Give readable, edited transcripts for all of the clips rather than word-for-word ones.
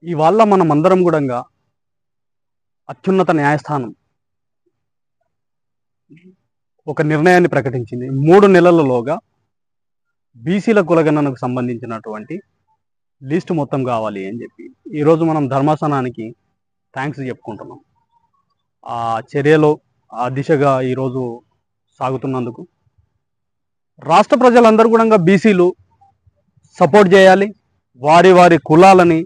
ఇవాళ మనమందరం కూడా అత్యున్నత న్యాయస్థానం ఒక నిర్ణయాన్ని ప్రకటించింది. 3 నెలలలోగా బీసీల కులగణనకు సంబంధించినటువంటి లిస్టు మొత్తం కావాలి అని చెప్పి ఈరోజు మనం ధర్మాసనానికి థ్యాంక్స్ చెప్పుకుంటున్నాం. ఆ చర్యలో ఆ దిశగా ఈరోజు సాగుతున్నందుకు రాష్ట్ర ప్రజలందరూ కూడా బీసీలు సపోర్ట్ చేయాలి. వారి వారి కులాలని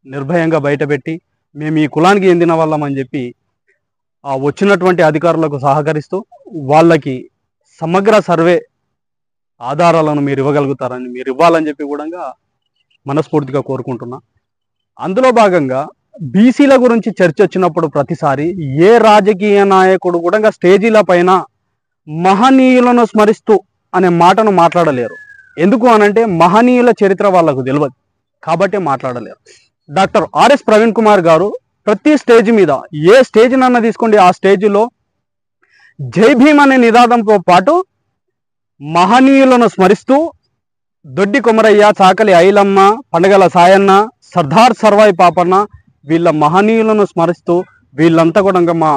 నిర్భయంగా బయటపెట్టి మేము ఈ కులానికి చెందిన వాళ్ళమని చెప్పి వచ్చినటువంటి అధికారులకు సహకరిస్తూ వాళ్ళకి సమగ్ర సర్వే ఆధారాలను మీరు ఇవ్వగలుగుతారని, మీరు ఇవ్వాలని చెప్పి కూడా మనస్ఫూర్తిగా కోరుకుంటున్నా. అందులో భాగంగా బీసీల గురించి చర్చ వచ్చినప్పుడు ప్రతిసారి ఏ రాజకీయ నాయకుడు కూడా స్టేజీల పైన మహనీయులను స్మరిస్తూ అనే మాటను మాట్లాడలేరు. ఎందుకు అనంటే మహనీయుల చరిత్ర వాళ్ళకు తెలియదు కాబట్టి మాట్లాడలేరు. డాక్టర్ ఆర్ఎస్ ప్రవీణ్ కుమార్ గారు ప్రతి స్టేజ్ మీద ఏ స్టేజ్ నన్న తీసుకోండి, ఆ స్టేజ్లో జై భీమ్ అనే నినాదంతో పాటు మహనీయులను స్మరిస్తూ దొడ్డి కొమరయ్య, చాకలి ఐలమ్మ, పండగల సాయన్న, సర్దార్ సర్వాయి పాపన్న వీళ్ళ మహనీయులను స్మరిస్తూ వీళ్ళంతా కూడా మా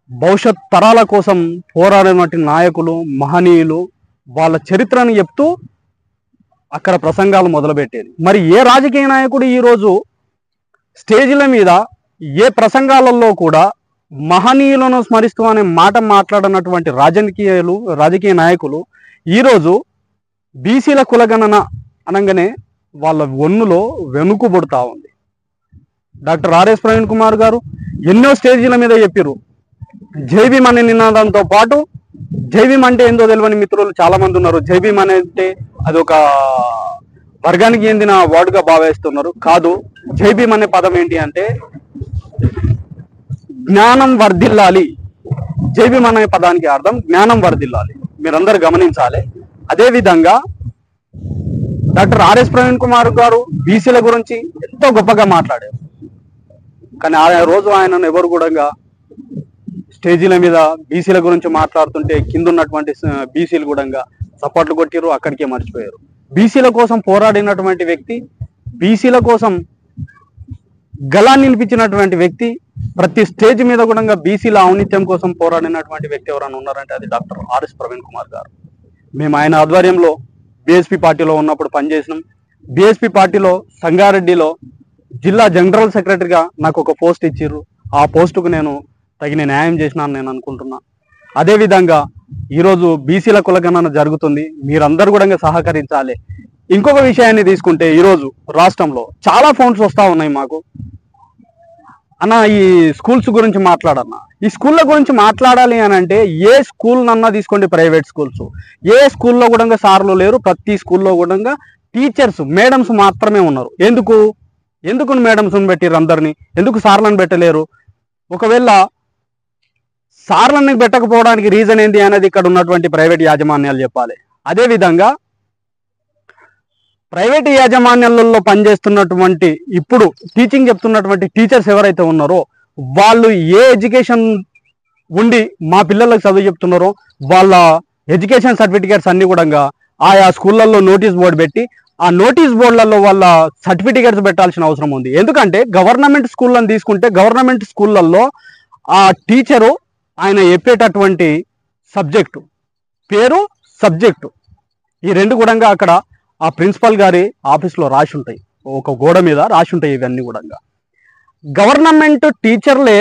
భవిష్యత్ తరాల కోసం పోరాడినటువంటి నాయకులు, మహనీయులు, వాళ్ళ చరిత్రను చెప్తూ అక్కడ ప్రసంగాలు మొదలుపెట్టేది. మరి ఏ రాజకీయ నాయకుడు ఈరోజు స్టేజీల మీద ఏ ప్రసంగాలలో కూడా మహనీయులను స్మరిస్తూ అనే మాట మాట్లాడినటువంటి రాజకీయ నాయకులు ఈరోజు బీసీల కులగణన అనగానే వాళ్ళ ఒన్నులో వెనుకబడుతూ ఉంది. డాక్టర్ ఆర్ఎస్ ప్రవీణ్ కుమార్ గారు ఎన్నో స్టేజీల మీద చెప్పారు. జై భీమ్ అనే నినాదంతో పాటు జై భీమ్ అంటే ఏందో తెలియని మిత్రులు చాలా మంది ఉన్నారు. జై భీమ్ అంటే అది ఒక వర్గానికి చెందిన వర్డ్గా భావిస్తున్నారు. కాదు, జై భీమ్ అనే పదం ఏంటి అంటే జ్ఞానం వర్ధిల్లాలి. జై భీమ్ అనే పదానికి అర్థం జ్ఞానం వర్ధిల్లాలి. మీరందరూ గమనించాలి. అదేవిధంగా డాక్టర్ ఆర్ఎస్ ప్రవీణ్ కుమార్ గారు బీసీల గురించి ఎంతో గొప్పగా మాట్లాడారు. కానీ ఆ రోజు ఆయనను ఎవరు కూడా స్టేజీల మీద బీసీల గురించి మాట్లాడుతుంటే కింద ఉన్నటువంటి బీసీలు కూడా సపోర్ట్లు కొట్టిరు, అక్కడికే మర్చిపోయారు. బీసీల కోసం పోరాడినటువంటి వ్యక్తి, బీసీల కోసం గళాన్ని నిలిపించినటువంటి వ్యక్తి, ప్రతి స్టేజ్ మీద కూడా బీసీల ఔన్నత్యం కోసం పోరాడినటువంటి వ్యక్తి ఎవరైనా ఉన్నారంటే అది డాక్టర్ ఆర్ఎస్ ప్రవీణ్ కుమార్ గారు. మేము ఆయన ఆధ్వర్యంలో బీఎస్పీ పార్టీలో ఉన్నప్పుడు పనిచేసినాం. బీఎస్పీ పార్టీలో సంగారెడ్డిలో జిల్లా జనరల్ సెక్రటరీగా నాకు ఒక పోస్ట్ ఇచ్చిర్రు. ఆ పోస్టుకు నేను తగిన న్యాయం చేసినాను నేను అనుకుంటున్నా. అదేవిధంగా ఈరోజు బీసీల కులగణన జరుగుతుంది, మీరందరూ కూడా సహకరించాలి. ఇంకొక విషయాన్ని తీసుకుంటే ఈరోజు రాష్ట్రంలో చాలా ఫోన్స్ వస్తూ ఉన్నాయి మాకు. అన్న ఈ స్కూల్స్ గురించి మాట్లాడన్నా, ఈ స్కూళ్ళ గురించి మాట్లాడాలి అని అంటే ఏ స్కూల్ నన్నా తీసుకోండి, ప్రైవేట్ స్కూల్స్, ఏ స్కూల్లో కూడా సార్లు లేరు. ప్రతి స్కూల్లో కూడా టీచర్స్, మేడమ్స్ మాత్రమే ఉన్నారు. ఎందుకు మేడమ్స్ని పెట్టిర్రు అందరినీ, ఎందుకు సార్లను పెట్టలేరు? ఒకవేళ సార్లని పెట్టకపోవడానికి రీజన్ ఏంటి అనేది ఇక్కడ ఉన్నటువంటి ప్రైవేట్ యాజమాన్యాలు చెప్పాలి. అదేవిధంగా ప్రైవేట్ యాజమాన్యాలలో పనిచేస్తున్నటువంటి ఇప్పుడు టీచింగ్ చెప్తున్నటువంటి టీచర్స్ ఎవరైతే ఉన్నారో వాళ్ళు ఏ ఎడ్యుకేషన్ ఉండి మా పిల్లలకు చదువు చెప్తున్నారో వాళ్ళ ఎడ్యుకేషన్ సర్టిఫికేట్స్ అన్ని కూడా ఆయా స్కూళ్ళల్లో నోటీస్ బోర్డు పెట్టి ఆ నోటీస్ బోర్డులలో వాళ్ళ సర్టిఫికేట్స్ పెట్టాల్సిన అవసరం ఉంది. ఎందుకంటే గవర్నమెంట్ స్కూళ్ళని తీసుకుంటే గవర్నమెంట్ స్కూళ్ళల్లో ఆ టీచరు ఆయన చెప్పేటటువంటి సబ్జెక్టు పేరు, సబ్జెక్టు ఈ రెండు కూడా అక్కడ ఆ ప్రిన్సిపల్ గారి ఆఫీస్లో రాసి ఉంటాయి, ఒక గోడ మీద రాసి ఉంటాయి. ఇవన్నీ కూడా గవర్నమెంట్ టీచర్లే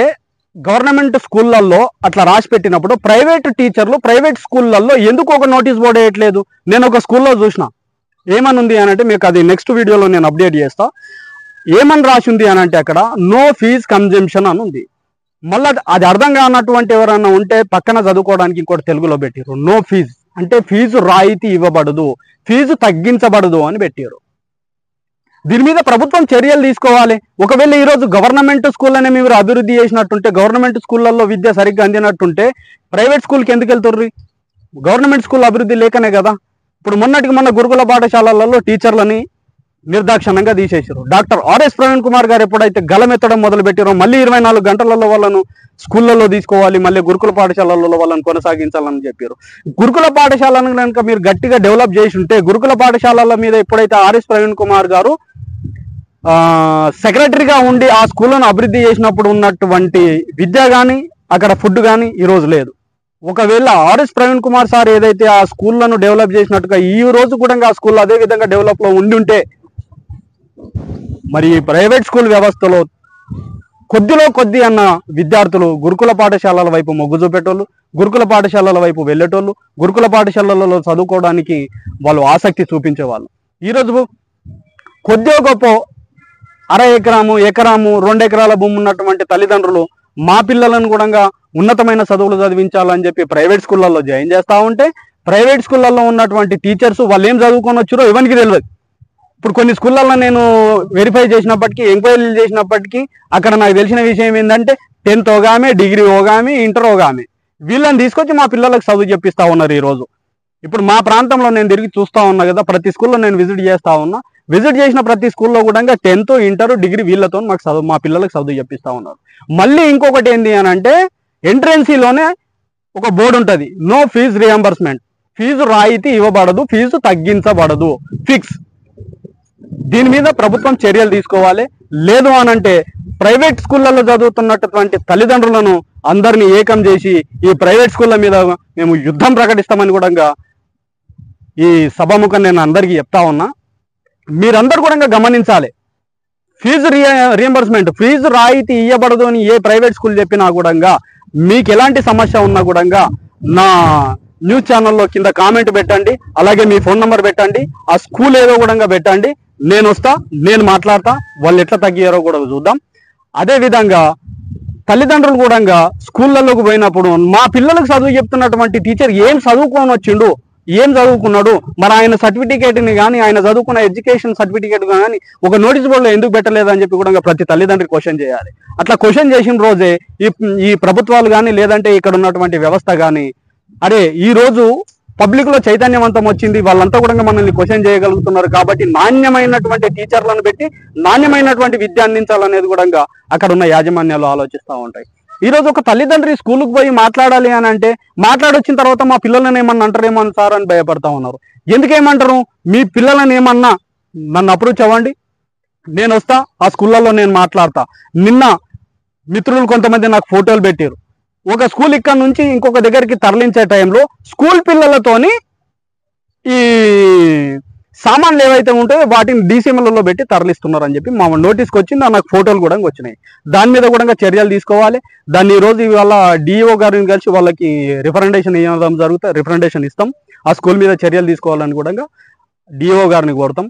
గవర్నమెంట్ స్కూళ్ళల్లో అట్లా రాసి పెట్టినప్పుడు ప్రైవేట్ టీచర్లు ప్రైవేట్ స్కూళ్ళల్లో ఎందుకు ఒక నోటీస్ బోర్డు వేయట్లేదు? నేను ఒక స్కూల్లో చూసిన, ఏమని ఉంది అని అంటే మీకు అది నెక్స్ట్ వీడియోలో నేను అప్డేట్ చేస్తా. ఏమని రాసి ఉంది అని అంటే అక్కడ నో ఫీజ్ కన్జంప్షన్ అని ఉంది. మళ్ళీ అది అర్థం కానటువంటి ఎవరైనా ఉంటే పక్కన చదువుకోవడానికి ఇంకోటి తెలుగులో పెట్టారు. నో ఫీజ్ అంటే ఫీజు రాయితీ ఇవ్వబడదు, ఫీజు తగ్గించబడదు అని పెట్టారు. దీని మీద ప్రభుత్వం చర్యలు తీసుకోవాలి. ఒకవేళ ఈరోజు గవర్నమెంట్ స్కూళ్ళనే మీరు అభివృద్ధి చేసినట్టుంటే, గవర్నమెంట్ స్కూళ్ళల్లో విద్య సరిగ్గా అందినట్టుంటే ప్రైవేట్ స్కూల్కి ఎందుకు వెళ్తుర్రు? గవర్నమెంట్ స్కూల్ అభివృద్ధి లేకనే కదా. ఇప్పుడు మొన్న గురుకుల పాఠశాలలలో టీచర్లని నిర్దాక్షణంగా తీసేసారు. డాక్టర్ ఆర్ఎస్ ప్రవీణ్ కుమార్ గారు ఎప్పుడైతే గలమెత్తడం మొదలు పెట్టారో మళ్ళీ 24 గంటలలో వాళ్ళను స్కూళ్ళల్లో తీసుకోవాలి, మళ్ళీ గురుకుల పాఠశాలలలో వాళ్ళని కొనసాగించాలని చెప్పారు. గురుకుల పాఠశాలను కనుక మీరు గట్టిగా డెవలప్ చేసి ఉంటే, గురుకుల పాఠశాలల మీద ఎప్పుడైతే ఆర్ఎస్ ప్రవీణ్ కుమార్ గారు సెక్రటరీగా ఉండి ఆ స్కూళ్ళను అభివృద్ధి చేసినప్పుడు ఉన్నటువంటి విద్య కానీ అక్కడ ఫుడ్ కానీ ఈరోజు లేదు. ఒకవేళ ఆర్ఎస్ ప్రవీణ్ కుమార్ సార్ ఏదైతే ఆ స్కూళ్ళను డెవలప్ చేసినట్టుగా ఈ రోజు కూడా ఆ స్కూల్ అదే విధంగా డెవలప్లో ఉండి మరి ప్రైవేట్ స్కూల్ వ్యవస్థలో కొద్ది అన్న విద్యార్థులు గురుకుల పాఠశాలల వైపు మొగ్గు చూపేటోళ్ళు, గురుకుల పాఠశాలల వైపు వెళ్ళేటోళ్ళు, గురుకుల పాఠశాలలలో చదువుకోవడానికి వాళ్ళు ఆసక్తి చూపించేవాళ్ళు. ఈరోజు కొద్దిగా గొప్ప ఎకరాము 2 ఎకరాల భూమి ఉన్నటువంటి తల్లిదండ్రులు మా పిల్లలను కూడా ఉన్నతమైన చదువులు చదివించాలని చెప్పి ప్రైవేట్ స్కూళ్ళల్లో జాయిన్ చేస్తూ ఉంటే ప్రైవేట్ స్కూళ్ళల్లో ఉన్నటువంటి టీచర్స్ వాళ్ళు ఏం చదువుకొని వచ్చారో ఎవరికి తెలియదు. ఇప్పుడు కొన్ని స్కూళ్ళల్లో నేను వెరిఫై చేసినప్పటికీ, ఎంక్వైరీలు చేసినప్పటికీ అక్కడ నాకు తెలిసిన విషయం ఏంటంటే 10th ఓగామే, డిగ్రీ ఓగామే, ఇంటర్ ఓగామే వీళ్ళని తీసుకొచ్చి మా పిల్లలకు చదువు చెప్పిస్తూ ఉన్నారు. ఈరోజు ఇప్పుడు మా ప్రాంతంలో నేను తిరిగి చూస్తూ ఉన్నా కదా, ప్రతి స్కూల్లో నేను విజిట్ చేస్తూ ఉన్నా. విజిట్ చేసిన ప్రతి స్కూల్లో కూడా 10th, ఇంటర్, డిగ్రీ వీళ్ళతో మాకు చదువు మా పిల్లలకు చదువు చెప్పిస్తూ ఉన్నారు. మళ్ళీ ఇంకొకటి ఏంటి అని అంటే ఎంట్రెన్సీలోనే ఒక బోర్డు ఉంటుంది, నో ఫీజు రియంబర్స్మెంట్, ఫీజు రాయితీ ఇవ్వబడదు, ఫీజు తగ్గించబడదు, ఫిక్స్. దీని మీద ప్రభుత్వం చర్యలు తీసుకోవాలి. లేదు అనంటే ప్రైవేట్ స్కూళ్ళల్లో చదువుతున్నటువంటి తల్లిదండ్రులను అందరినీ ఏకం చేసి ఈ ప్రైవేట్ స్కూళ్ళ మీద మేము యుద్ధం ప్రకటిస్తామని కూడా ఈ సభాముఖం నేను అందరికీ చెప్తా ఉన్నా. మీరందరూ కూడా గమనించాలి, ఫీజు రియంబర్స్మెంట్, ఫీజు రాయితీ ఇవ్వబడదు అని ఏ ప్రైవేట్ స్కూల్ చెప్పినా కూడా మీకు ఎలాంటి సమస్య ఉన్నా కూడా నా న్యూస్ ఛానల్లో కింద కామెంట్ పెట్టండి, అలాగే మీ ఫోన్ నెంబర్ పెట్టండి, ఆ స్కూల్ ఏదో కూడా పెట్టండి. నేను వస్తా, నేను మాట్లాడతా, వాళ్ళు ఎట్లా తగ్గారో కూడా చూద్దాం. అదేవిధంగా తల్లిదండ్రులు కూడా స్కూళ్ళలోకి పోయినప్పుడు మా పిల్లలకు చదువు చెప్తున్నటువంటి టీచర్ ఏం చదువుకొని వచ్చిండు, ఏం చదువుకున్నాడు, మరి ఆయన సర్టిఫికేట్ని కానీ ఆయన చదువుకున్న ఎడ్యుకేషన్ సర్టిఫికేట్ కానీ ఒక నోటీస్ బోర్డులో ఎందుకు పెట్టలేదు అని చెప్పి కూడా ప్రతి తల్లిదండ్రులు క్వశ్చన్ చేయాలి. అట్లా క్వశ్చన్ చేసిన రోజే ఈ ప్రభుత్వాలు కానీ లేదంటే ఇక్కడ ఉన్నటువంటి వ్యవస్థ కానీ అరే ఈ రోజు పబ్లిక్ లో చైతన్యవంతం వచ్చింది, వాళ్ళంతా కూడా మనల్ని క్వశ్చన్ చేయగలుగుతున్నారు కాబట్టి నాణ్యమైనటువంటి టీచర్లను పెట్టి నాణ్యమైనటువంటి విద్య అందించాలనేది కూడా అక్కడ ఉన్న యాజమాన్యాలు ఆలోచిస్తూ ఉంటాయి. ఈ రోజు ఒక తల్లిదండ్రి స్కూల్కి పోయి మాట్లాడాలి అని అంటే మాట్లాడొచ్చిన తర్వాత మా పిల్లలను ఏమన్నా అంటారేమో సార్ అని భయపడతా ఉన్నారు. ఎందుకేమంటారు, మీ పిల్లలను ఏమన్నా నన్ను అప్రోచ్ అవ్వండి, నేను వస్తా, ఆ స్కూళ్ళల్లో నేను మాట్లాడతా. నిన్న మిత్రులు కొంతమంది నాకు ఫోటోలు పెట్టారు, ఒక స్కూల్ ఇక్కడ నుంచి ఇంకొక దగ్గరికి తరలించే టైంలో స్కూల్ పిల్లలతోని ఈ సామాన్లు ఏవైతే ఉంటాయో వాటిని డీసీఎంలలో పెట్టి తరలిస్తున్నారు అని చెప్పి మా నోటీస్కి వచ్చింది. నాకు ఫోటోలు కూడా వచ్చినాయి. దాని మీద కూడా చర్యలు తీసుకోవాలి. దాన్ని ఈరోజు ఇవాళ డిఈఓ గారిని కలిసి వాళ్ళకి రిఫరెండేషన్ ఇవ్వడం జరుగుతుంది, రిఫరెండేషన్ ఇస్తాం. ఆ స్కూల్ మీద చర్యలు తీసుకోవాలని కూడా డిఈఓ గారిని కోరుతాం.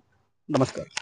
నమస్కారం.